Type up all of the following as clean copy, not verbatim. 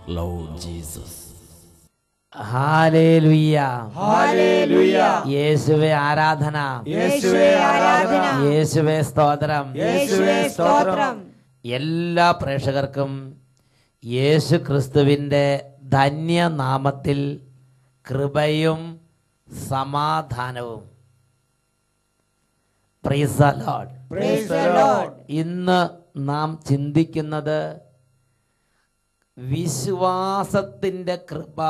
Lord Jesus. Hallelujah hallelujah. യേശുവേ ആരാധന, യേശുവേ ആരാധന, യേശുവേ സ്തോത്രം. യേശുവേ സ്തോത്രം. എല്ലാ പ്രേക്ഷകർക്കും യേശു ക്രിസ്തുവിൻ്റെ ധന്യനാമത്തിൽ കൃപയും സമാധാനവും. Praise the Lord. Praise the Lord. ഇന്ന് നാം ചിന്തിക്കുന്നത് വിശ്വാസത്തിൻ്റെ കൃപ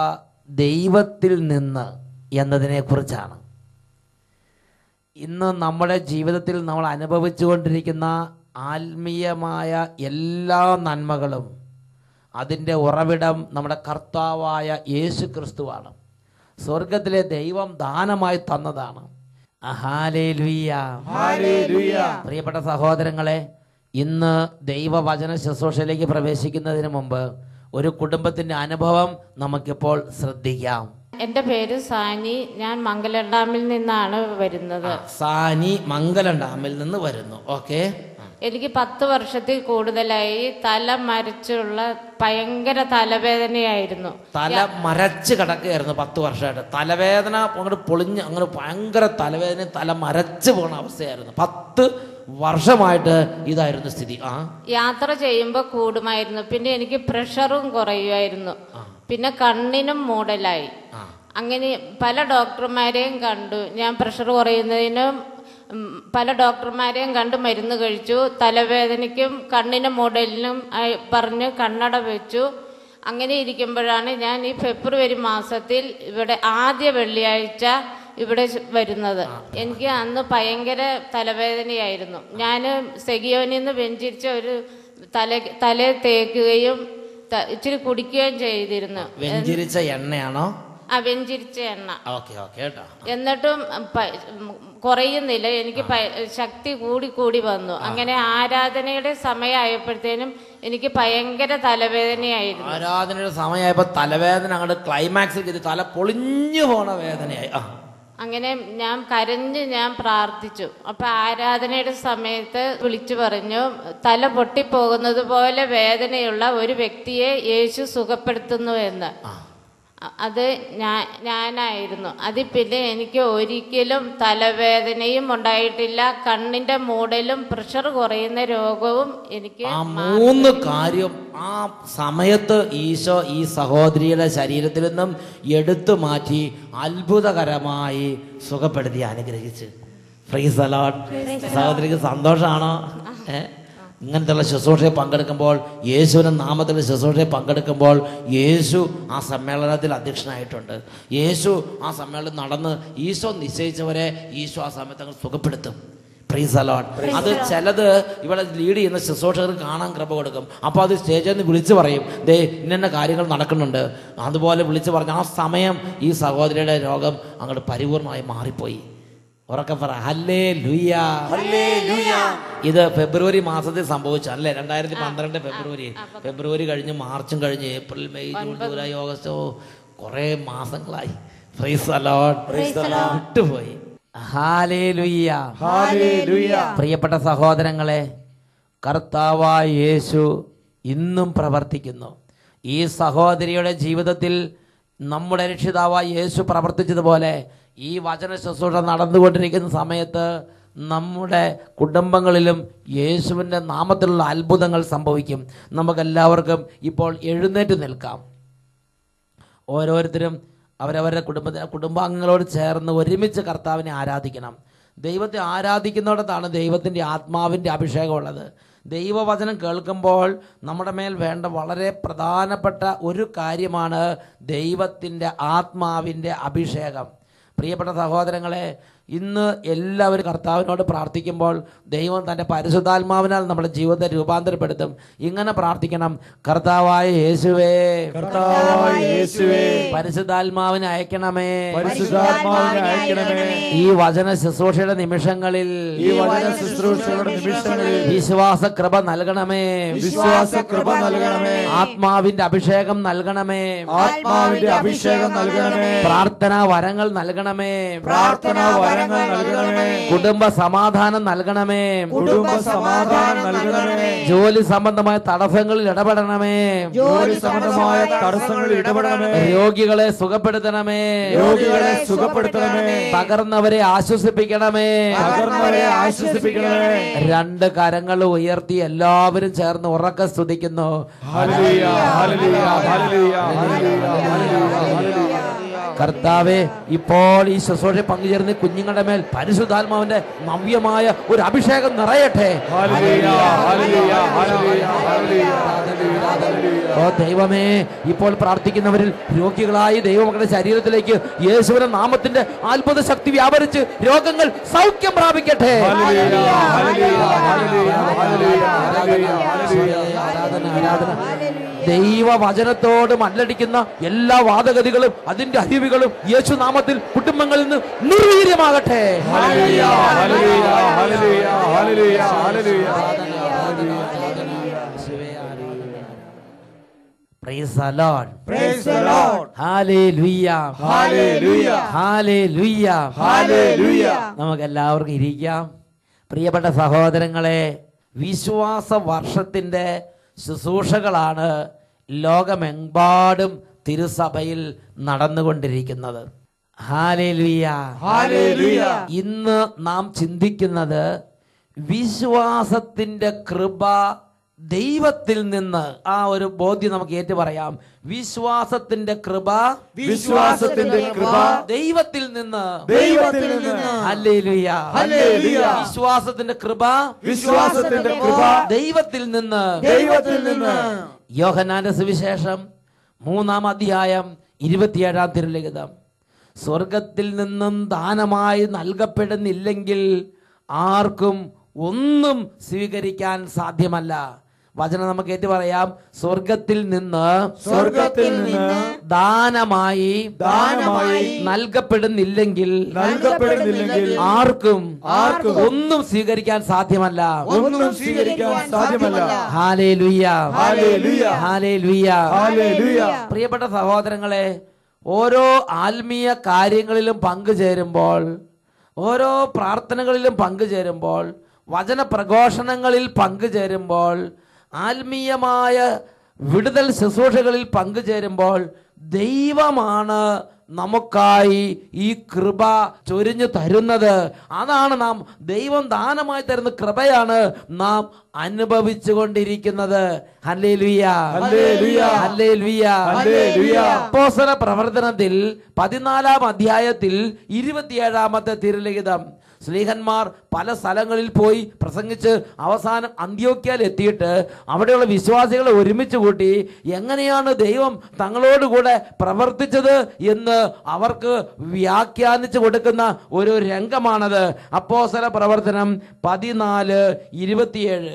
ദൈവത്തിൽ നിന്ന് എന്നതിനെ കുറിച്ചാണ്. ഇന്ന് നമ്മുടെ ജീവിതത്തിൽ നമ്മൾ അനുഭവിച്ചുകൊണ്ടിരിക്കുന്ന ആത്മീയമായ എല്ലാ നന്മകളും അതിൻ്റെ ഉറവിടം നമ്മുടെ കർത്താവായ യേശു ക്രിസ്തുവാണ്. സ്വർഗത്തിലെ ദൈവം ദാനമായി തന്നതാണ്. ഹല്ലേലൂയ. ഹല്ലേലൂയ. പ്രിയപ്പെട്ട സഹോദരങ്ങളെ, ഇന്ന് ദൈവവചന ശുശ്രൂഷയിലേക്ക് പ്രവേശിക്കുന്നതിന് മുമ്പ് ഒരു കുടുംബത്തിൻ്റെ അനുഭവം നമുക്കിപ്പോൾ ശ്രദ്ധിക്കാം. എൻ്റെ പേര് സാനി. ഞാൻ മംഗലം ഡാമിൽ നിന്നാണ് വരുന്നത്. സാനി മംഗലം ഡാമിൽ നിന്ന് വരുന്നു. ഓക്കെ. എനിക്ക് 10 വർഷത്തിൽ കൂടുതലായി തല മരിച്ചുള്ള ഭയങ്കര തലവേദനയായിരുന്നു. തല മരച്ച് കിടക്കുകയായിരുന്നു 10 വർഷമായിട്ട്. തലവേദന അങ്ങോട്ട് പൊളിഞ്ഞ് അങ്ങനെ ഭയങ്കര തലവേദന, തല മരച്ച് പോകുന്ന അവസ്ഥയായിരുന്നു. 10 വർഷമായിട്ട് ഇതായിരുന്നു സ്ഥിതി. യാത്ര ചെയ്യുമ്പോൾ കൂടുമായിരുന്നു. പിന്നെ എനിക്ക് പ്രഷറും കുറയുമായിരുന്നു. പിന്നെ കണ്ണിനും മൂടലായി. അങ്ങനെ പല ഡോക്ടർമാരെയും കണ്ടു. ഞാൻ പ്രഷർ കുറയുന്നതിനും പല ഡോക്ടർമാരെയും കണ്ട് മരുന്ന് കഴിച്ചു. തലവേദനയ്ക്കും കണ്ണിന് മൂടലിനും പറഞ്ഞ് കണ്ണട വെച്ചു. അങ്ങനെ ഇരിക്കുമ്പോഴാണ് ഞാൻ ഈ ഫെബ്രുവരി മാസത്തിൽ ഇവിടെ ആദ്യ വെള്ളിയാഴ്ച ഇവിടെ വരുന്നത്. എനിക്ക് അന്ന് ഭയങ്കര തലവേദനയായിരുന്നു. ഞാൻ സെഗിയോനിൽ നിന്ന് വെഞ്ചിരിച്ച ഒരു തല തേക്കുകയും ഇച്ചിരി കുടിക്കുകയും ചെയ്തിരുന്നു. വെഞ്ചിരിച്ച എണ്ണയാണോ? വെഞ്ചിരിച്ച എണ്ണ. കേട്ടോ. എന്നിട്ടും കുറയുന്നില്ല. എനിക്ക് ശക്തി കൂടി വന്നു. അങ്ങനെ ആരാധനയുടെ സമയമായപ്പോഴത്തേനും എനിക്ക് ഭയങ്കര തലവേദനയായിരുന്നു. ആരാധനയുടെ സമയമായപ്പോ തലവേദന അങ്ങോട്ട് ക്ലൈമാക്സിൽ ചെയ്ത് തല പൊളിഞ്ഞു പോണ വേദനയായി. അങ്ങനെ ഞാൻ കരഞ്ഞ് ഞാൻ പ്രാർത്ഥിച്ചു. അപ്പൊ ആരാധനയുടെ സമയത്ത് വിളിച്ചു പറഞ്ഞു, തല പൊട്ടിപ്പോകുന്നത് പോലെ വേദനയുള്ള ഒരു വ്യക്തിയെ യേശു സുഖപ്പെടുത്തുന്നു എന്ന്. അത് ഞാനായിരുന്നു. അതിൽ പിന്നെ എനിക്ക് ഒരിക്കലും തലവേദനയും ഉണ്ടായിട്ടില്ല. കണ്ണിന്റെ മൂടലും പ്രഷർ കുറയുന്ന രോഗവും എനിക്ക്. 3 കാര്യം ആ സമയത്ത് ഈശോ ഈ സഹോദരിയുടെ ശരീരത്തിൽ നിന്നും എടുത്തു മാറ്റി അത്ഭുതകരമായി സുഖപ്പെടുത്തി അനുഗ്രഹിച്ച്. Praise the Lord. സഹോദരിക്ക് സന്തോഷമാണോ? ഇങ്ങനത്തെയുള്ള ശുശ്രൂഷയെ പങ്കെടുക്കുമ്പോൾ, യേശുവിൻ്റെ നാമത്തിലുള്ള ശുശ്രൂഷയെ പങ്കെടുക്കുമ്പോൾ യേശു ആ സമ്മേളനത്തിൽ അധ്യക്ഷനായിട്ടുണ്ട്. യേശു ആ സമ്മേളനം നടന്ന് ഈശോ നിശ്ചയിച്ചവരെ ഈശോ ആ സമയത്ത് അങ്ങ് സുഖപ്പെടുത്തും. Praise the Lord. അത് ചിലത് ഇവിടെ ലീഡ് ചെയ്യുന്ന ശുശ്രൂഷകർക്ക് കാണാൻ കൃപ കൊടുക്കും. അപ്പോൾ അത് സ്റ്റേജിൽ നിന്ന് വിളിച്ചു പറയും, ദേ ഇന്ന കാര്യങ്ങൾ നടക്കുന്നുണ്ട്. അതുപോലെ വിളിച്ചു പറഞ്ഞ ആ സമയം ഈ സഹോദരിയുടെ രോഗം അങ്ങോട്ട് പരിപൂർണമായി മാറിപ്പോയി. ഉറക്കെ പറ ഹല്ലേലൂയ. ഹല്ലേലൂയ. ഇത് ഫെബ്രുവരി മാസത്തിൽ സംഭവിച്ചു അല്ലേ? 2012 ഫെബ്രുവരി കഴിഞ്ഞ് മാർച്ചും കഴിഞ്ഞ് April, May, June, July, August, കുറേ മാസങ്ങളായി. Praise the Lord. വിട്ടുപോയി. ഹല്ലേലൂയ. ഹല്ലേലൂയ. പ്രിയപ്പെട്ട സഹോദരങ്ങളെ, കർത്താവായ യേശു ഇന്നും പ്രവർത്തിക്കുന്നു. ഈ സഹോദരിയുടെ ജീവിതത്തിൽ നമ്മുടെ രക്ഷിതാവായ യേശു പ്രവർത്തിച്ചതുപോലെ ഈ വചന ശുശ്രൂഷ നടന്നുകൊണ്ടിരിക്കുന്ന സമയത്ത് നമ്മുടെ കുടുംബങ്ങളിലും യേശുവിൻ്റെ നാമത്തിലുള്ള അത്ഭുതങ്ങൾ സംഭവിക്കും. നമുക്കെല്ലാവർക്കും ഇപ്പോൾ എഴുന്നേറ്റ് നിൽക്കാം. ഓരോരുത്തരും അവരവരുടെ കുടുംബാംഗങ്ങളോട് ചേർന്ന് ഒരുമിച്ച് കർത്താവിനെ ആരാധിക്കണം. ദൈവത്തെ ആരാധിക്കുന്നിടത്താണ് ദൈവത്തിൻ്റെ ആത്മാവിൻ്റെ അഭിഷേകമുള്ളത്. ദൈവവചനം കേൾക്കുമ്പോൾ നമ്മുടെ മേൽ വേണ്ട വളരെ പ്രധാനപ്പെട്ട ഒരു കാര്യമാണ് ദൈവത്തിൻ്റെ ആത്മാവിൻ്റെ അഭിഷേകം. പ്രിയപ്പെട്ട സഹോദരങ്ങളെ, ഇന്ന് എല്ലാവരും കർത്താവിനോട് പ്രാർത്ഥിക്കുമ്പോൾ ദൈവം തൻ്റെ പരിശുദ്ധാത്മാവിനാൽ നമ്മുടെ ജീവിതത്തെ രൂപാന്തരപ്പെടുത്തും. ഇങ്ങനെ പ്രാർത്ഥിക്കണം: കർത്താവായ യേശുവേ, പരിശുദ്ധാത്മാവിനെ അയക്കണമേ, ഈ വചന ശുശ്രൂഷയുടെ നിമിഷങ്ങളിൽ വിശ്വാസ കൃപ നൽകണമേ, ആത്മാവിന്റെ അഭിഷേകം നൽകണമേ, പ്രാർത്ഥനാ വരങ്ങൾ നൽകണമേ, വരങ്ങൾ നൽകണമേ. കുടുംബ സമാധാനം നൽകണമേ. കുടുംബ സമാധാനം നൽകണമേ. ജോലി സംബന്ധമായ തടസ്സങ്ങളിൽ ഇടപെടണമേ. ജോലി സംബന്ധമായ തടസ്സങ്ങളിൽ ഇടപെടണമേ. രോഗികളെ സുഖപ്പെടുത്തണമേ. രോഗികളെ സുഖപ്പെടുത്തണമേ. തകർന്നവരെ ആശ്വസിപ്പിക്കണമേ. തകർന്നവരെ ആശ്വസിപ്പിക്കണമേ. രണ്ട് കരങ്ങൾ ഉയർത്തി എല്ലാവരും ചേർന്ന് ഉറക്കെ സ്തുതിക്കുന്നു. Hallelujah, hallelujah, hallelujah, hallelujah, hallelujah. കർത്താവേ, ഇപ്പോൾ ഈ ശുശ്രൂഷ പങ്കുചേർന്ന് കുഞ്ഞുങ്ങളുടെ മേൽ പരിശുദ്ധാത്മാവിന്റെ നവ്യമായ ഒരു അഭിഷേകം നിറയട്ടെ. Hallelujah, hallelujah, hallelujah, hallelujah. ഓ ദൈവമേ, ഇപ്പോൾ പ്രാർത്ഥിക്കുന്നവരിൽ രോഗികളായി ദൈവമക്കളുടെ ശരീരത്തിലേക്ക് യേശുവിന്റെ നാമത്തിന്റെ അത്ഭുത ശക്തി വ്യാപരിച്ച് രോഗങ്ങൾ സൗഖ്യം പ്രാപിക്കട്ടെ. ഹല്ലേലൂയ, ഹല്ലേലൂയ, ഹല്ലേലൂയ, ഹല്ലേലൂയ, ഹല്ലേലൂയ. ആരാധന. ദൈവവചനത്തോട് മല്ലടിക്കുന്ന എല്ലാ വാദഗതികളും അതിന്റെ അരിവുകളും യേശുനാമത്തിൽ കുടുംബങ്ങളിൽ നിന്ന് നിർവീര്യമാകട്ടെ. ഹല്ലേലൂയ, ഹല്ലേലൂയ, ഹല്ലേലൂയ, ഹല്ലേലൂയ, ഹല്ലേലൂയ. Praise the Lord. Praise the Lord. Hallelujah. Hallelujah. Hallelujah. Hallelujah. നമുക്ക് എല്ലാവർക്കും ഇരിക്കാം. പ്രിയപ്പെട്ട സഹോദരങ്ങളെ, വിശ്വാസ വർഷത്തിന്റെ ശുശ്രൂഷകളാണ് ലോകമെമ്പാടും തിരുസഭയിൽ നടന്നുകൊണ്ടിരിക്കുന്നത്. ഹല്ലേലൂയ. ഹല്ലേലൂയ. ഇന്ന് നാം ചിന്തിക്കുന്നത് വിശ്വാസത്തിന്റെ കൃപ ദൈവത്തിൽ നിന്ന്. ആ ഒരു ബോധ്യം നമുക്ക് ഏറ്റു പറയാം. വിശ്വാസത്തിന്റെ കൃപ, വിശ്വാസത്തിന്റെ കൃപ ദൈവത്തിൽ നിന്ന്. ദൈവത്തിൽ നിന്ന്. ഹല്ലേലൂയ. ഹല്ലേലൂയ. വിശ്വാസത്തിന്റെ കൃപ, വിശ്വാസത്തിന്റെ കൃപ ദൈവത്തിൽ നിന്ന്. ദൈവത്തിൽ നിന്ന്. യോഹന്നാന്റെ സുവിശേഷം 3-ാം അധ്യായം 27-ാം തിരുലിഖിതം. സ്വർഗത്തിൽ നിന്നും ദാനമായി നൽകപ്പെടുന്നില്ലെങ്കിൽ ആർക്കും ഒന്നും സ്വീകരിക്കാൻ സാധ്യമല്ല. വചനം നമുക്ക് ഏറ്റു പറയാം. സ്വർഗത്തിൽ നിന്ന് ദാനമായി നൽകപ്പെടുന്നില്ലെങ്കിൽ ആർക്കും ഒന്നും സ്വീകരിക്കാൻ സാധ്യമല്ല. Hallelujah, hallelujah. പ്രിയപ്പെട്ട സഹോദരങ്ങളെ, ഓരോ ആത്മീയ കാര്യങ്ങളിലും പങ്കുചേരുമ്പോൾ, ഓരോ പ്രാർത്ഥനകളിലും പങ്കുചേരുമ്പോൾ, വചന പ്രഘോഷണങ്ങളിൽ പങ്കുചേരുമ്പോൾ, ആത്മീയമായ വിടുതൽ ശുശ്രൂഷകളിൽ പങ്കുചേരുമ്പോൾ ദൈവമാണ് നമുക്കായി ഈ കൃപ ചൊരിഞ്ഞു തരുന്നത്. അതാണ് നാം ദൈവം ദാനമായി തരുന്ന കൃപയാണ് നാം അനുഭവിച്ചു കൊണ്ടിരിക്കുന്നത്. Hallelujah, hallelujah, hallelujah, hallelujah. അപ്പോസ്തല പ്രവർത്തനത്തിൽ 14-ാം അധ്യായത്തിൽ 27-ാമത്തെ തിരുലിഖിതം. സ്ലീഹന്മാർ പല സ്ഥലങ്ങളിൽ പോയി പ്രസംഗിച്ച് അവസാനം അന്ത്യോക്യയിൽ എത്തിയിട്ട് അവിടെയുള്ള വിശ്വാസികളെ ഒരുമിച്ച് കൂട്ടി എങ്ങനെയാണ് ദൈവം തങ്ങളോടുകൂടെ പ്രവർത്തിച്ചത് എന്ന് അവർക്ക് വ്യാഖ്യാനിച്ചു കൊടുക്കുന്ന ഒരു രംഗമാണത്. അപ്പോസ്തല പ്രവർത്തനം 14:27.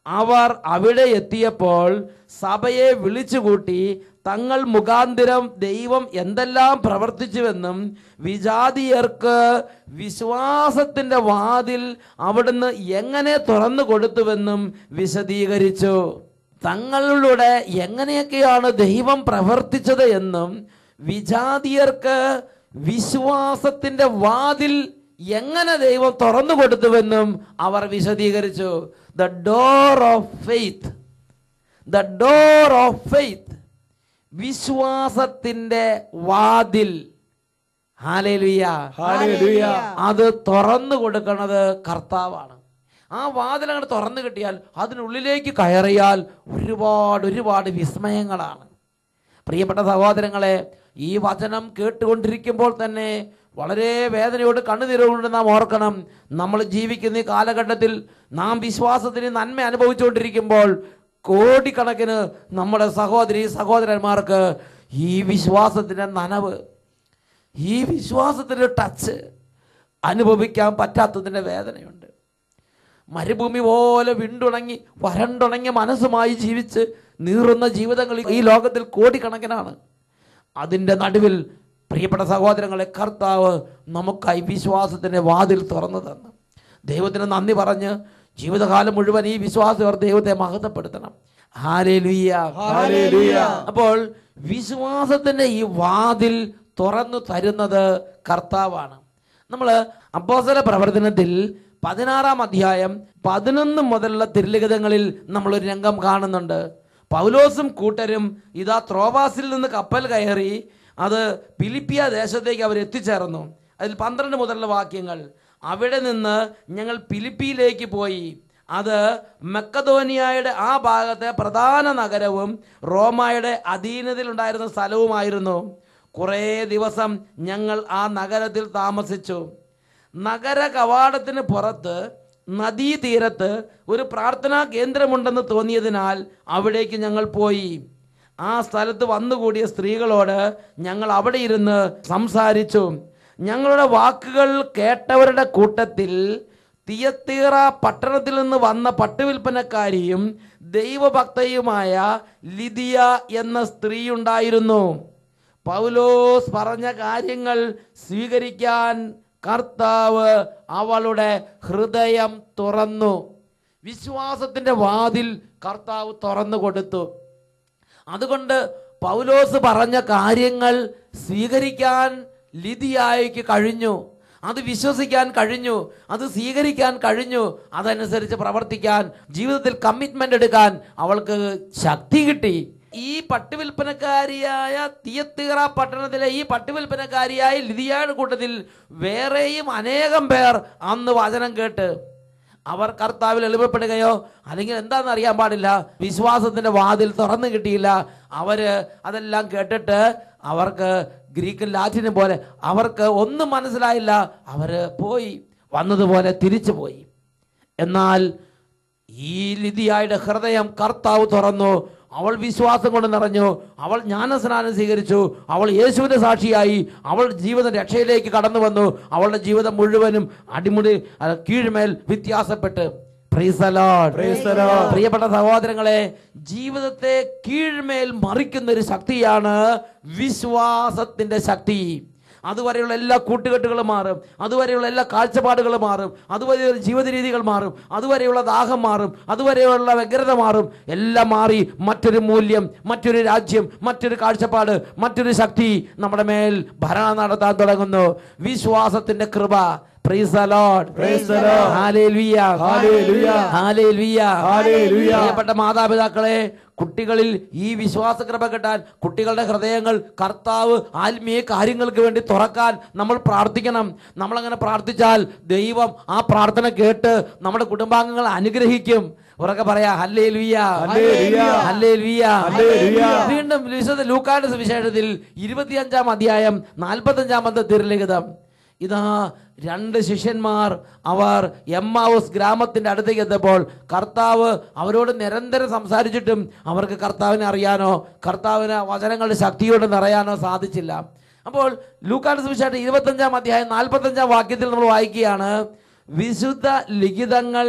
അവർ അവിടെ എത്തിയപ്പോൾ സഭയെ വിളിച്ചുകൂട്ടി തങ്ങൾ മുഖാന്തിരം ദൈവം എന്തെല്ലാം പ്രവർത്തിച്ചുവെന്നും വിജാതിയർക്ക് വിശ്വാസത്തിന്റെ വാതിൽ അവിടുന്ന് എങ്ങനെ തുറന്നു കൊടുത്തുവെന്നും വിശദീകരിച്ചു. തങ്ങളിലൂടെ എങ്ങനെയൊക്കെയാണ് ദൈവം പ്രവർത്തിച്ചത് എന്നും വിജാതിയർക്ക് വിശ്വാസത്തിന്റെ വാതിൽ എങ്ങനെ ദൈവം തുറന്നു കൊടുത്തുവെന്നും അവർ വിശദീകരിച്ചു. The door of faith, the door of faith, വിശ്വാസത്തിന്റെ വാതിൽ. Hallelujah, hallelujah. അത് തുറന്നു കൊടുക്കുന്നത് കർത്താവാണ്. ആ വാതിൽ അങ്ങോട്ട് തുറന്നു കിട്ടിയാൽ അതിനുള്ളിലേക്ക് കയറിയാൽ ഒരുപാട് വിസ്മയങ്ങളാണ്. പ്രിയപ്പെട്ട സഹോദരങ്ങളെ, ഈ വചനം കേട്ടുകൊണ്ടിരിക്കുമ്പോൾ തന്നെ വളരെ വേദനയോട് കണ്ണുനീരുകൊണ്ട് നാം ഓർക്കണം, നമ്മൾ ജീവിക്കുന്ന ഈ കാലഘട്ടത്തിൽ നാം വിശ്വാസത്തിന് നന്മ അനുഭവിച്ചുകൊണ്ടിരിക്കുമ്പോൾ കോടിക്കണക്കിന് നമ്മുടെ സഹോദരി സഹോദരന്മാർക്ക് ഈ വിശ്വാസത്തിൻ്റെ നനവ്, ഈ വിശ്വാസത്തിൻ്റെ ടച്ച് അനുഭവിക്കാൻ പറ്റാത്തതിൻ്റെ വേദനയുണ്ട്. മരുഭൂമി പോലെ വിണ്ടുണങ്ങി വരണ്ടുണങ്ങിയ മനസ്സുമായി ജീവിച്ച് നീറുന്ന ജീവിതങ്ങൾ ഈ ലോകത്തിൽ കോടിക്കണക്കിനാണ്. അതിൻ്റെ നടുവിൽ പ്രിയപ്പെട്ട സഹോദരങ്ങളെ, കർത്താവ് നമുക്കായി വിശ്വാസത്തിൻ്റെ വാതിൽ തുറന്നു തന്നു. ദൈവത്തിന് നന്ദി പറഞ്ഞ് ജീവിതകാലം മുഴുവൻ ഈ വിശ്വാസം ദൈവത്തെ മഹത്വപ്പെടുത്തണം. Hallelujah, hallelujah. അപ്പോൾ വിശ്വാസത്തിൻ്റെ ഈ വാതിൽ തുറന്നു തരുന്നത് കർത്താവാണ്. നമ്മൾ അപ്പോസ്തല പ്രവർത്തനത്തിൽ 16-ാം അധ്യായം 11 മുതലുള്ള തിരുലിഖിതങ്ങളിൽ നമ്മളൊരു രംഗം കാണുന്നുണ്ട്. പൗലോസും കൂട്ടരും ഇതാ ത്രോവാസിൽ നിന്ന് കപ്പൽ കയറി അത് ഫിലിപ്പിയ ദേശത്തേക്ക് അവർ എത്തിച്ചേർന്നു. അതിൽ 12 മുതലുള്ള വാക്യങ്ങൾ, അവിടെ നിന്ന് ഞങ്ങൾ ഫിലിപ്പിയിലേക്ക് പോയി. അത് മക്കതോനിയയുടെ ആ ഭാഗത്തെ പ്രധാന നഗരവും റോമായുടെ അധീനതയിലുണ്ടായിരുന്ന സ്ഥലവുമായിരുന്നു. കുറേ ദിവസം ഞങ്ങൾ ആ നഗരത്തിൽ താമസിച്ചു. നഗര കവാടത്തിന് പുറത്ത് നദീതീരത്ത് ഒരു പ്രാർത്ഥനാ കേന്ദ്രമുണ്ടെന്ന് തോന്നിയതിനാൽ അവിടേക്ക് ഞങ്ങൾ പോയി. ആ സ്ഥലത്ത് വന്നുകൂടിയ സ്ത്രീകളോട് ഞങ്ങൾ അവിടെ ഇരുന്ന് സംസാരിച്ചു. ഞങ്ങളുടെ വാക്കുകൾ കേട്ടവരുടെ കൂട്ടത്തിൽ തിയത്തീറ പട്ടണത്തിൽ നിന്ന് വന്ന പട്ടുവിൽപ്പനക്കാരിയും ദൈവഭക്തയുമായ ലിദിയ എന്ന സ്ത്രീയുണ്ടായിരുന്നു. പൗലോസ് പറഞ്ഞ കാര്യങ്ങൾ സ്വീകരിക്കാൻ കർത്താവ് അവളുടെ ഹൃദയം തുറന്നു. വിശ്വാസത്തിന്റെ വാതിൽ കർത്താവ് തുറന്നു കൊടുത്തു. അതുകൊണ്ട് പൗലോസ് പറഞ്ഞ കാര്യങ്ങൾ സ്വീകരിക്കാൻ ലിദിയായ്ക്ക് കഴിഞ്ഞു. അത് വിശ്വസിക്കാൻ കഴിഞ്ഞു, അത് സ്വീകരിക്കാൻ കഴിഞ്ഞു. അതനുസരിച്ച് പ്രവർത്തിക്കാൻ, ജീവിതത്തിൽ കമ്മിറ്റ്മെന്റ് എടുക്കാൻ അവൾക്ക് ശക്തി കിട്ടി. ഈ പട്ടുവിൽപ്പനക്കാരിയായ തിയത്തീറ പട്ടണത്തിലെ ഈ പട്ടുവിൽപ്പനക്കാരിയായ ലിദിയയുടെ കൂട്ടത്തിൽ വേറെയും അനേകം പേർ അന്ന് വചനം കേട്ട് അവർ കർത്താവിൽ എളിമപ്പെടുകയോ അല്ലെങ്കിൽ എന്താണെന്ന് അറിയാൻ പാടില്ല, വിശ്വാസത്തിന്റെ വാതിൽ തുറന്നു കിട്ടിയില്ല. അവര് അതെല്ലാം കേട്ടിട്ട് അവർക്ക് ഗ്രീക്കും ലാറ്റിനും പോലെ അവർക്ക് ഒന്നും മനസ്സിലായില്ല. അവര് പോയി, വന്നതുപോലെ തിരിച്ചു പോയി. എന്നാൽ ഈ ലിദിയയുടെ ഹൃദയം കർത്താവ് തുറന്നു. അവൾ വിശ്വാസം കൊണ്ട് നിറഞ്ഞു. അവൾ ജ്ഞാനസ്നാനം സ്വീകരിച്ചു. അവൾ യേശുവിന്റെ സാക്ഷിയായി. അവൾ ജീവിത രക്ഷയിലേക്ക് കടന്നു വന്നു. അവളുടെ ജീവിതം മുഴുവനും അടിമുടി കീഴ്മേൽ വ്യത്യാസപ്പെട്ട്. Praise the Lord. പ്രിയപ്പെട്ട സഹോദരങ്ങളെ, ജീവിതത്തെ കീഴ്മേൽ മറിക്കുന്ന ഒരു ശക്തിയാണ് വിശ്വാസത്തിന്റെ ശക്തി. അതുവരെയുള്ള എല്ലാ കൂട്ടുകെട്ടുകളും മാറും, അതുവരെയുള്ള എല്ലാ കാഴ്ചപ്പാടുകളും മാറും, അതുവരെയുള്ള ജീവിത രീതികൾ മാറും, അതുവരെയുള്ള ദാഹം മാറും, അതുവരെയുള്ള വ്യഗ്രത മാറും. എല്ലാം മാറി മറ്റൊരു മൂല്യം, മറ്റൊരു രാജ്യം, മറ്റൊരു കാഴ്ചപ്പാട്, മറ്റൊരു ശക്തി നമ്മുടെ മേൽ ഭരണം നടത്താൻ തുടങ്ങുന്നു. വിശ്വാസത്തിന്റെ കൃപ. Praise the Lord. Praise the Lord. Hallelujah. Hallelujah. Hallelujah. Hallelujah. പ്രിയപ്പെട്ട മാതാപിതാക്കളെ, കുട്ടികളിൽ ഈ വിശ്വാസകൃപ കിട്ടാൻ, കുട്ടികളുടെ ഹൃദയങ്ങൾ കർത്താവ് ആത്മീയ കാര്യങ്ങൾക്ക് വേണ്ടി തുറക്കാൻ നമ്മൾ പ്രാർത്ഥിക്കണം. നമ്മളങ്ങനെ പ്രാർത്ഥിച്ചാൽ ദൈവം ആ പ്രാർത്ഥന കേട്ട് നമ്മുടെ കുടുംബാംഗങ്ങൾ അനുഗ്രഹിക്കും. ഉറക്കെ പറയാ ഹല്ലേലൂയ, ഹല്ലേലൂയ, ഹല്ലേലൂയ, ഹല്ലേലൂയ. വീണ്ടും വിശുദ്ധ ലൂക്കായുടെ സുവിശേഷത്തിൽ 25-ാം അധ്യായം 45-ാമത്തെ തിരുലിഖിതം. ഇതാ 2 ശിഷ്യന്മാർ അവർ എമ്മാവൂസ് ഗ്രാമത്തിന്റെ അടുത്തേക്ക് എത്തിയപ്പോൾ കർത്താവ് അവരോട് നിരന്തരം സംസാരിച്ചിട്ടും അവർക്ക് കർത്താവിനെ അറിയാനോ കർത്താവിന് വചനങ്ങളുടെ ശക്തിയോട് നിറയാനോ സാധിച്ചില്ല. അപ്പോൾ ലൂക്കായുടെ സുവിശേഷം 25-ാം അധ്യായം 45-ാം വാക്യത്തിൽ നമ്മൾ വായിക്കുകയാണ്, വിശുദ്ധ ലിഖിതങ്ങൾ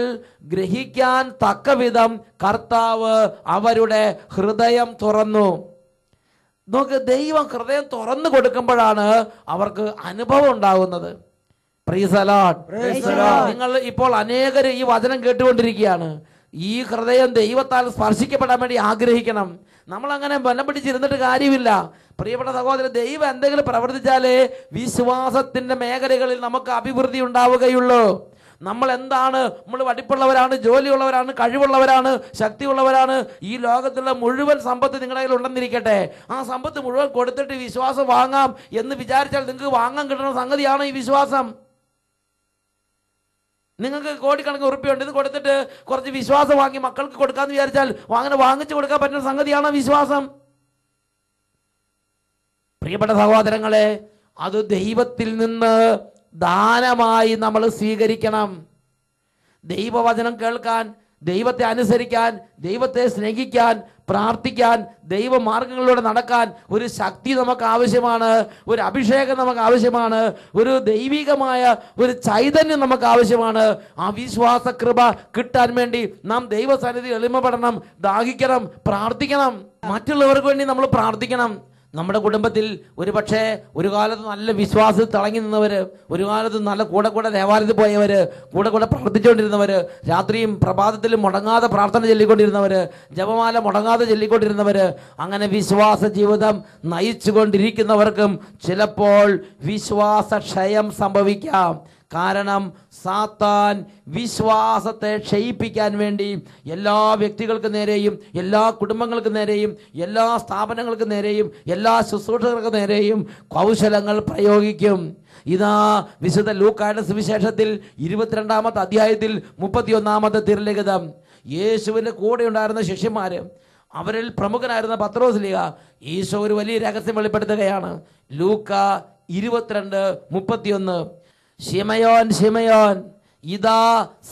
ഗ്രഹിക്കാൻ തക്കവിധം കർത്താവ് അവരുടെ ഹൃദയം തുറന്നു. നോക്ക്, ദൈവം ഹൃദയം തുറന്നു കൊടുക്കുമ്പോഴാണ് അവർക്ക് അനുഭവം ഉണ്ടാകുന്നത്. Praise the Lord. നിങ്ങൾ ഇപ്പോൾ അനേകര് ഈ വചനം കേട്ടുകൊണ്ടിരിക്കുകയാണ്. ഈ ഹൃദയം ദൈവത്താൽ സ്പർശിക്കപ്പെടാൻ വേണ്ടി ആഗ്രഹിക്കണം. നമ്മൾ അങ്ങനെ ബലം പിടിച്ചിരുന്നിട്ട് കാര്യമില്ല. പ്രിയപ്പെട്ട സഹോദരൻ, ദൈവം എന്തെങ്കിലും പ്രവർത്തിച്ചാലേ വിശ്വാസത്തിന്റെ മേഖലകളിൽ നമുക്ക് അഭിവൃദ്ധി ഉണ്ടാവുകയുള്ളൂ. നമ്മൾ എന്താണ്? നമ്മൾ പഠിപ്പുള്ളവരാണ്, ജോലിയുള്ളവരാണ്, കഴിവുള്ളവരാണ്, ശക്തിയുള്ളവരാണ്. ഈ ലോകത്തുള്ള മുഴുവൻ സമ്പത്ത് നിങ്ങളുടെ കയ്യിൽ ഉണ്ടെന്നിരിക്കട്ടെ, ആ സമ്പത്ത് മുഴുവൻ കൊടുത്തിട്ട് വിശ്വാസം വാങ്ങാം എന്ന് വിചാരിച്ചാൽ നിങ്ങൾക്ക് വാങ്ങാൻ കിട്ടുന്ന സംഗതിയാണ് ഈ വിശ്വാസം. നിങ്ങൾക്ക് കോടിക്കണക്കിന് ഉറുപ്പിയുണ്ട്, ഇത് കൊടുത്തിട്ട് കുറച്ച് വിശ്വാസം വാങ്ങി മക്കൾക്ക് കൊടുക്കാന്ന് വിചാരിച്ചാൽ അങ്ങനെ വാങ്ങിച്ചു കൊടുക്കാൻ പറ്റുന്ന സംഗതിയാണ് വിശ്വാസം. പ്രിയപ്പെട്ട സഹോദരങ്ങളെ, അത് ദൈവത്തിൽ നിന്ന് ദാനമായി നമ്മൾ സ്വീകരിക്കണം. ദൈവവചനം കേൾക്കാൻ, ദൈവത്തെ അനുസരിക്കാൻ, ദൈവത്തെ സ്നേഹിക്കാൻ, പ്രാർത്ഥിക്കാൻ, ദൈവമാർഗങ്ങളിലൂടെ നടക്കാൻ ഒരു ശക്തി നമുക്ക് ആവശ്യമാണ്, ഒരു അഭിഷേകം നമുക്ക് ആവശ്യമാണ്, ഒരു ദൈവികമായ ഒരു ചൈതന്യം നമുക്ക് ആവശ്യമാണ്. ആ വിശ്വാസ കൃപ കിട്ടാൻ വേണ്ടി നാം ദൈവസന്നിധി എളിമപ്പെടണം, ദാഹിക്കണം, പ്രാർത്ഥിക്കണം. മറ്റുള്ളവർക്ക് വേണ്ടി നമ്മൾ പ്രാർത്ഥിക്കണം. നമ്മുടെ കുടുംബത്തിൽ ഒരു പക്ഷേ ഒരു കാലത്ത് നല്ല വിശ്വാസത്തിൽ തിളങ്ങി നിന്നവര്, ഒരു കാലത്ത് നല്ല കൂടെ ദേവാലയത്തിൽ പോയവര്, കൂടെ പ്രവർത്തിച്ചുകൊണ്ടിരുന്നവര്, രാത്രിയും പ്രഭാതത്തിലും മുടങ്ങാതെ പ്രാർത്ഥന ചൊല്ലിക്കൊണ്ടിരുന്നവര്, ജപമാല മുടങ്ങാതെ ചൊല്ലിക്കൊണ്ടിരുന്നവര്, അങ്ങനെ വിശ്വാസ ജീവിതം നയിച്ചുകൊണ്ടിരിക്കുന്നവർക്കും ചിലപ്പോൾ വിശ്വാസക്ഷയം സംഭവിക്കാം. കാരണം സാത്താൻ വിശ്വാസത്തെ ക്ഷയിപ്പിക്കാൻ വേണ്ടി എല്ലാ വ്യക്തികൾക്ക് നേരെയും, എല്ലാ കുടുംബങ്ങൾക്ക് നേരെയും, എല്ലാ സ്ഥാപനങ്ങൾക്ക് നേരെയും, എല്ലാ ശുശ്രൂഷകർക്ക് നേരെയും കൗശലങ്ങൾ പ്രയോഗിക്കും. ഇതാ വിശുദ്ധ ലൂക്കായുടെ സുവിശേഷത്തിൽ 22-ാമത്തെ അധ്യായത്തിൽ 31-ാമത്തെ തിരുലിഖിതം. യേശുവിൻ്റെ കൂടെ ഉണ്ടായിരുന്ന ശിഷ്യന്മാര്, അവരിൽ പ്രമുഖനായിരുന്ന പത്രോസ്ലീഹ ഈശോ ഒരു വലിയ രഹസ്യം വെളിപ്പെടുത്തുകയാണ്. ലൂക്ക 22:31. ശിമയോൻ ശിമയോൻ, ഇതാ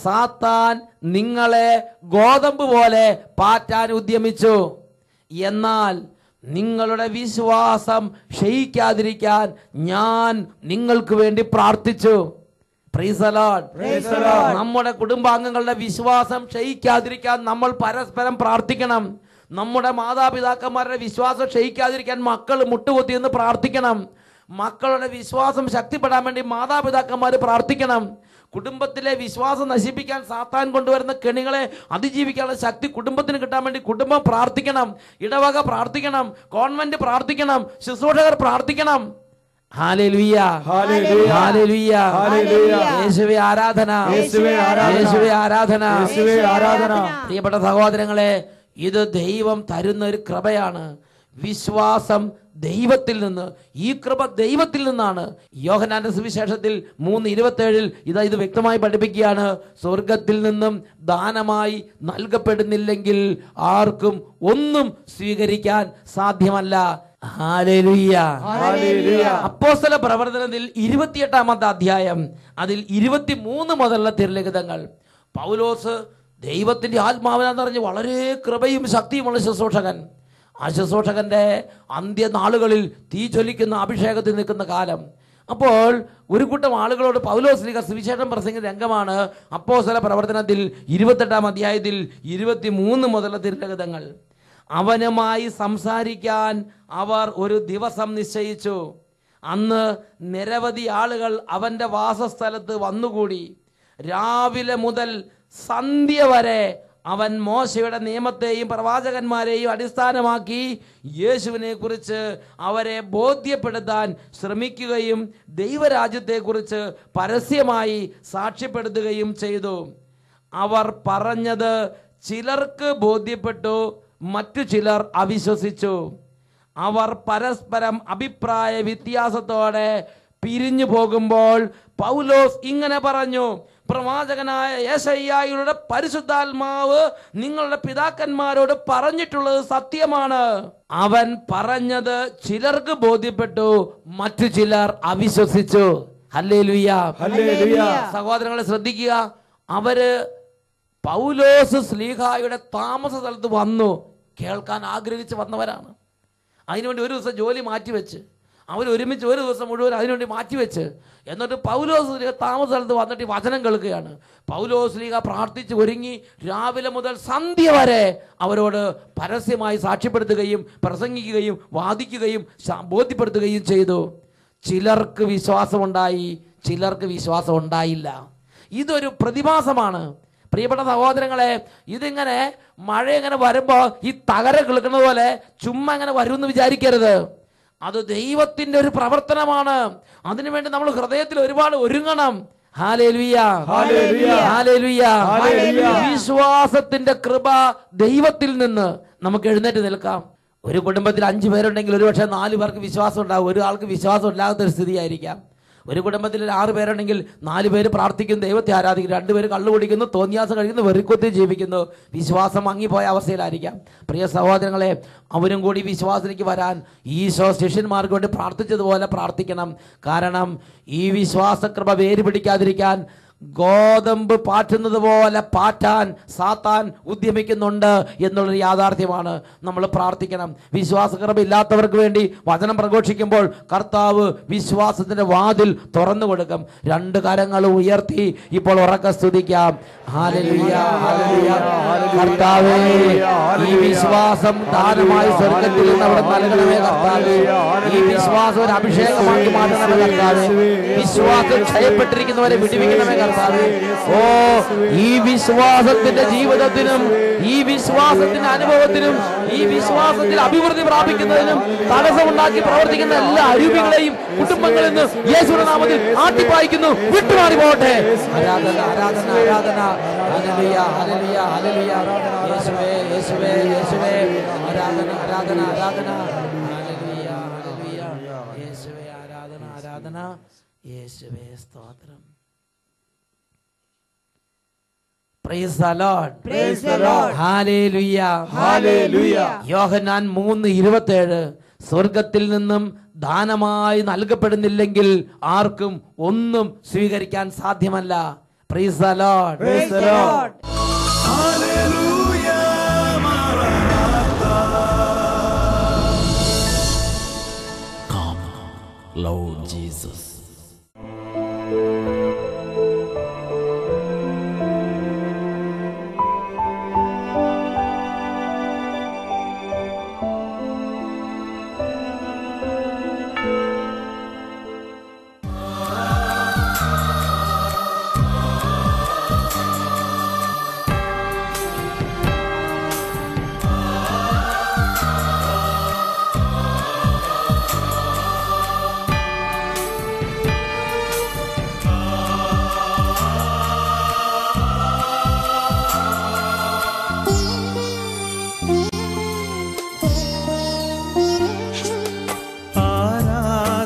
സാത്താൻ നിങ്ങളെ ഗോതമ്പ് പോലെ പാറ്റാൻ ഉദ്യമിച്ചു, എന്നാൽ നിങ്ങളുടെ വിശ്വാസം ക്ഷയിക്കാതിരിക്കാൻ ഞാൻ നിങ്ങൾക്ക് വേണ്ടി പ്രാർത്ഥിച്ചു. Praise the Lord. നമ്മുടെ കുടുംബാംഗങ്ങളുടെ വിശ്വാസം ക്ഷയിക്കാതിരിക്കാൻ നമ്മൾ പരസ്പരം പ്രാർത്ഥിക്കണം. നമ്മുടെ മാതാപിതാക്കന്മാരുടെ വിശ്വാസം ക്ഷയിക്കാതിരിക്കാൻ മക്കൾ മുട്ടുകുത്തിയെന്ന് പ്രാർത്ഥിക്കണം. മക്കളുടെ വിശ്വാസം ശക്തിപ്പെടാൻ വേണ്ടി മാതാപിതാക്കന്മാർ പ്രാർത്ഥിക്കണം. കുടുംബത്തിലെ വിശ്വാസം നശിപ്പിക്കാൻ സാത്താൻ കൊണ്ടുവരുന്ന കെണികളെ അതിജീവിക്കാനുള്ള ശക്തി കുടുംബത്തിന് കിട്ടാൻ വേണ്ടി കുടുംബം പ്രാർത്ഥിക്കണം, ഇടവക പ്രാർത്ഥിക്കണം, കോൺവെന്റ് പ്രാർത്ഥിക്കണം, ശുശ്രൂഷകർ പ്രാർത്ഥിക്കണം. Hallelujah, hallelujah, hallelujah, hallelujah. യേശുവേ ആരാധന, യേശുവേ ആരാധന, യേശുവേ ആരാധന, യേശുവേ ആരാധന. പ്രിയപ്പെട്ട സഹോദരങ്ങളെ, ഇത് ദൈവം തരുന്ന ഒരു കൃപയാണ്. വിശ്വാസം ദൈവത്തിൽ നിന്ന്, ഈ കൃപ ദൈവത്തിൽ നിന്നാണ്. യോഹന്നാന്റെ സുവിശേഷത്തിൽ 3:27 ഇത് വ്യക്തമായി പഠിപ്പിക്കുകയാണ്. സ്വർഗത്തിൽ നിന്നും ദാനമായി നൽകപ്പെടുന്നില്ലെങ്കിൽ ആർക്കും ഒന്നും സ്വീകരിക്കാൻ സാധ്യമല്ല. Hallelujah, hallelujah. അപ്പോസ്തല പ്രവർത്തനത്തിൽ 28-ാമത്തെ അധ്യായം അതിൽ 23 മുതലുള്ള തിരുലിഖിതങ്ങൾ. പൗലോസ് ദൈവത്തിന്റെ ആത്മാവിനാന്ന് പറഞ്ഞ് വളരെ കൃപയും ശക്തിയുമുള്ള ശുശ്രൂഷകൻ. ആ ശുശ്രൂഷകന്റെ അന്ത്യനാളുകളിൽ തീ ജ്വലിക്കുന്ന അഭിഷേകത്തിൽ നിൽക്കുന്ന കാലം. അപ്പോൾ ഒരു കൂട്ടം ആളുകളോട് പൗലോസ്ലീഹ സുവിശേഷം പ്രസംഗിക്കുന്ന രംഗമാണ് അപ്പോസ്തല പ്രവർത്തനത്തിൽ 28-ാം അധ്യായത്തിൽ 23 മുതലുള്ള തിരുലിഖിതങ്ങൾ. അവനുമായി സംസാരിക്കാൻ അവർ ഒരു ദിവസം നിശ്ചയിച്ചു. അന്ന് നിരവധി ആളുകൾ അവന്റെ വാസസ്ഥലത്ത് വന്നുകൂടി. രാവിലെ മുതൽ സന്ധ്യ വരെ അവൻ മോശയുടെ നിയമത്തെയും പ്രവാചകന്മാരെയും അടിസ്ഥാനമാക്കി യേശുവിനെ കുറിച്ച് അവരെ ബോധ്യപ്പെടുത്താൻ ശ്രമിക്കുകയും ദൈവരാജ്യത്തെക്കുറിച്ച് പരസ്യമായി സാക്ഷ്യപ്പെടുത്തുകയും ചെയ്തു. അവർ പറഞ്ഞത് ചിലർക്ക് ബോധ്യപ്പെട്ടു, മറ്റു ചിലർ അവിശ്വസിച്ചു. അവർ പരസ്പരം അഭിപ്രായ വ്യത്യാസത്തോടെ പിരിഞ്ഞു പോകുമ്പോൾ പൗലോസ് ഇങ്ങനെ പറഞ്ഞു: പ്രവാചകനായ യെശയ്യായുടെ പരിശുദ്ധാത്മാവ് നിങ്ങളുടെ പിതാക്കന്മാരോട് പറഞ്ഞിട്ടുള്ളത് സത്യമാണ്. അവൻ പറഞ്ഞത് ചിലർക്ക് ബോധ്യപ്പെട്ടു, മറ്റു ചിലർ അവിശ്വസിച്ചു. Hallelujah, hallelujah. സഹോദരങ്ങളെ ശ്രദ്ധിക്കുക, അവര് പൗലോസ് ശ്ലീഹായുടെ താമസ സ്ഥലത്ത് വന്നു കേൾക്കാൻ ആഗ്രഹിച്ച് വന്നവരാണ്. അതിനുവേണ്ടി ഒരു ദിവസം ജോലി മാറ്റിവെച്ച് അവർ ഒരുമിച്ച് ഒരു ദിവസം മുഴുവൻ അതിനുവേണ്ടി മാറ്റിവെച്ച് എന്നിട്ട് പൗലോസ് താമസ സ്ഥലത്ത് വന്നിട്ട് ഈ വചനം കേൾക്കുകയാണ്. പൗലോസ് ലീഗ പ്രാർത്ഥിച്ച് ഒരുങ്ങി രാവിലെ മുതൽ സന്ധ്യ വരെ അവരോട് പരസ്യമായി സാക്ഷ്യപ്പെടുത്തുകയും പ്രസംഗിക്കുകയും വാദിക്കുകയും ബോധ്യപ്പെടുത്തുകയും ചെയ്തു. ചിലർക്ക് വിശ്വാസമുണ്ടായി, ചിലർക്ക് വിശ്വാസം ഉണ്ടായില്ല. ഇതൊരു പ്രതിഭാസമാണ്. പ്രിയപ്പെട്ട സഹോദരങ്ങളെ, ഇതിങ്ങനെ മഴ ഇങ്ങനെ വരുമ്പോൾ ഈ തകര കിളുക്കുന്നത് പോലെ ചുമ്മാ ഇങ്ങനെ വരുമെന്ന് വിചാരിക്കരുത്. അത് ദൈവത്തിന്റെ ഒരു പ്രവർത്തനമാണ്. അതിനുവേണ്ടി നമ്മൾ ഹൃദയത്തിൽ ഒരുപാട് ഒരുങ്ങണം. ഹല്ലേലൂയ, ഹല്ലേലൂയ, ഹല്ലേലൂയ, ഹല്ലേലൂയ. വിശ്വാസത്തിന്റെ കൃപ ദൈവത്തിൽ നിന്ന് നമുക്ക് എഴുന്നേറ്റ് നിൽക്കാം. ഒരു കുടുംബത്തിൽ 5 പേരുണ്ടെങ്കിൽ ഒരുപക്ഷെ 4 പേർക്ക് വിശ്വാസം ഉണ്ടാവും, ഒരാൾക്ക് വിശ്വാസം ഇല്ലാത്തൊരു സ്ഥിതിയായിരിക്കാം. ഒരു കുടുംബത്തിൽ 6 പേരുണ്ടെങ്കിൽ 4 പേര് പ്രാർത്ഥിക്കുന്നു, ദൈവത്തെ ആരാധിക്കുന്നു, 2 പേര് കള്ളു കുടിക്കുന്നു, തോന്നിയാസം കഴിക്കുന്നു, വെറിക്കൊത്തി ജീവിക്കുന്നു. വിശ്വാസം മങ്ങിപ്പോയ അവസ്ഥയിലായിരിക്കാം. പ്രിയ സഹോദരങ്ങളെ, അവരും കൂടി വിശ്വാസത്തിലേക്ക് വരാൻ ഈശോ ശിഷ്യന്മാർക്ക് വേണ്ടി പ്രാർത്ഥിച്ചതുപോലെ പ്രാർത്ഥിക്കണം. കാരണം ഈ വിശ്വാസകൃപ വേര് പിടിക്കാതിരിക്കാൻ ഗോതമ്പ് പാറ്റുന്നത് പോലെ പാറ്റാൻ സാത്താൻ ഉദ്യമിക്കുന്നുണ്ട് എന്നുള്ളൊരു യാഥാർത്ഥ്യമാണ്. നമ്മൾ പ്രാർത്ഥിക്കണം. വിശ്വാസക്കുറവില്ലാത്തവർക്ക് വേണ്ടി വചനം പ്രഘോഷിക്കുമ്പോൾ കർത്താവ് വിശ്വാസത്തിന്റെ വാതിൽ തുറന്നു കൊടുക്കും. രണ്ട് കരങ്ങൾ ഉയർത്തി ഇപ്പോൾ ഉറക്കെ സ്തുതിക്കാം. Hallelujah, hallelujah. കർത്താവേ, ഈ വിശ്വാസം ദാനമായി സ്വർഗ്ഗത്തിൽ നിന്ന് അവിടെ നൽകണമേ കർത്താവേ. ഈ വിശ്വാസം ഒരു അഭിഷേകമാക്കി മാറ്റണമേ കർത്താവേ. വിശ്വാസം ക്ഷയപ്പെട്ടിരിക്കുന്നവരെ വിടുവിക്കണമേ കർത്താവേ. ഓ, ഈ വിശ്വാസത്തിന്റെ ജീവിതത്തിനും ഈ വിശ്വാസത്തിന്റെ അനുഭവത്തിനും ഈ വിശ്വാസത്തിൽ അഭിവൃദ്ധി പ്രാപിക്കുന്നതിനും തടസ്സമുണ്ടാക്കി പ്രവർത്തിക്കുന്ന എല്ലാ അരൂപികളെയും കുടുംബങ്ങളിൽ നിന്ന് യേശുവിന്റെ നാമത്തിൽ ആട്ടിപ്പായിക്കുന്നു. വിട്ടുമാറി പോകട്ടെ. ആരാധന, ആരാധന, ആരാധന. Hallelujah, hallelujah, hallelujah. യേശുവേ, യേശുവേ, യേശുവേ. ആരാധന, ആരാധന, ആരാധന. Hallelujah, hallelujah. യേശുവേ, ആരാധന, ആരാധന. യേശുവേ, സ്തോത്രം. Praise the Lord. Praise the Lord. Hallelujah. Hallelujah. യോഹന്നാൻ 3:27 സ്വർഗത്തിൽ നിന്നും ദാനമായി നൽകപ്പെടുന്നില്ലെങ്കിൽ ആർക്കും ഒന്നും സ്വീകരിക്കാൻ സാധ്യമല്ല. Praise the Lord. Praise the Lord. Hallelujah, Maranatha. Come, Lord Jesus.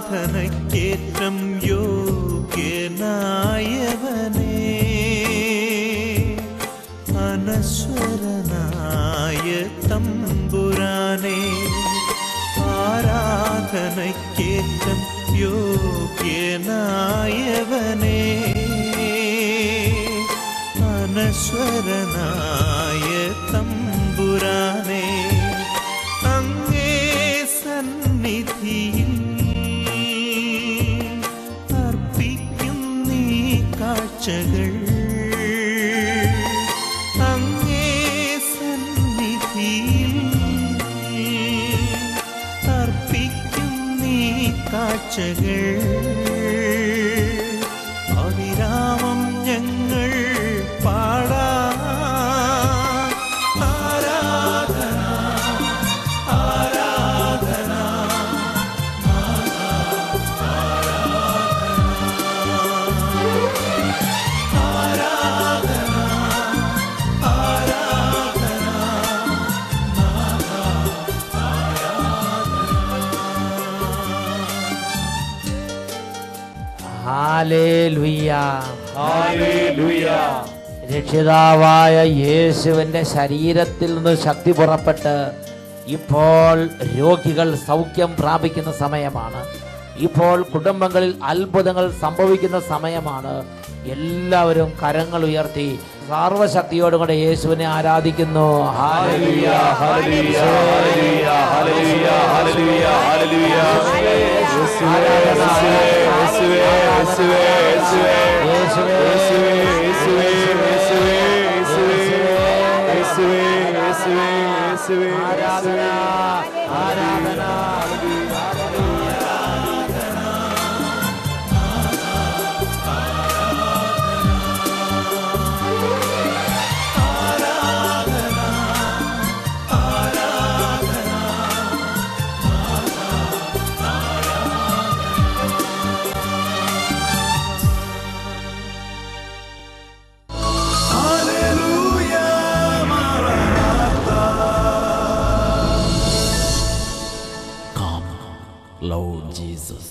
ആരാധനയ്ക്കേറ്റം യോഗ്യനായവനേ, അനശ്വരനായ തമ്പുരാനേ. ആരാധനയ്ക്കേറ്റം യോഗ്യനായവനേ, അനശ്വരനായ തമ്പുരാനേ. അങ്ങേ സന്നിധിയിൽ അർപ്പിക്കും നീ കാഴ്ചകൾ. അങ്ങേ സന്നിധിയിൽ അർപ്പിക്കും നീ കാഴ്ചകൾ. അവിരാമം ഞങ്ങൾ പാടാം. ആരാധന, ആരാധന, ഹല്ലേലൂയ. Hallelujah. രക്ഷിതാവായ യേശുവിന്റെ ശരീരത്തിൽ നിന്ന് ശക്തി പുറപ്പെട്ട് ഇപ്പോൾ രോഗികൾ സൗഖ്യം പ്രാപിക്കുന്ന സമയമാണ്. ഇപ്പോൾ കുടുംബങ്ങളിൽ അത്ഭുതങ്ങൾ സംഭവിക്കുന്ന സമയമാണ്. എല്ലാവരും കരങ്ങൾ ഉയർത്തി സർവശക്തിയോടുകൂടെ യേശുവിനെ ആരാധിക്കുന്നു. Hallelujah, hallelujah, hallelujah, hallelujah, hallelujah, hallelujah. യേശുവേ, യേശുവേ, യേശുവേ, യേശുവേ, യേശുവേ, യേശുവേ, യേശുവേ, യേശുവേ, യേശുവേ, യേശുവേ, യേശുവേ, യേശുവേ. ആരാധന, ആരാധന. Hallelujah, Maranatha. Come, Lord Jesus.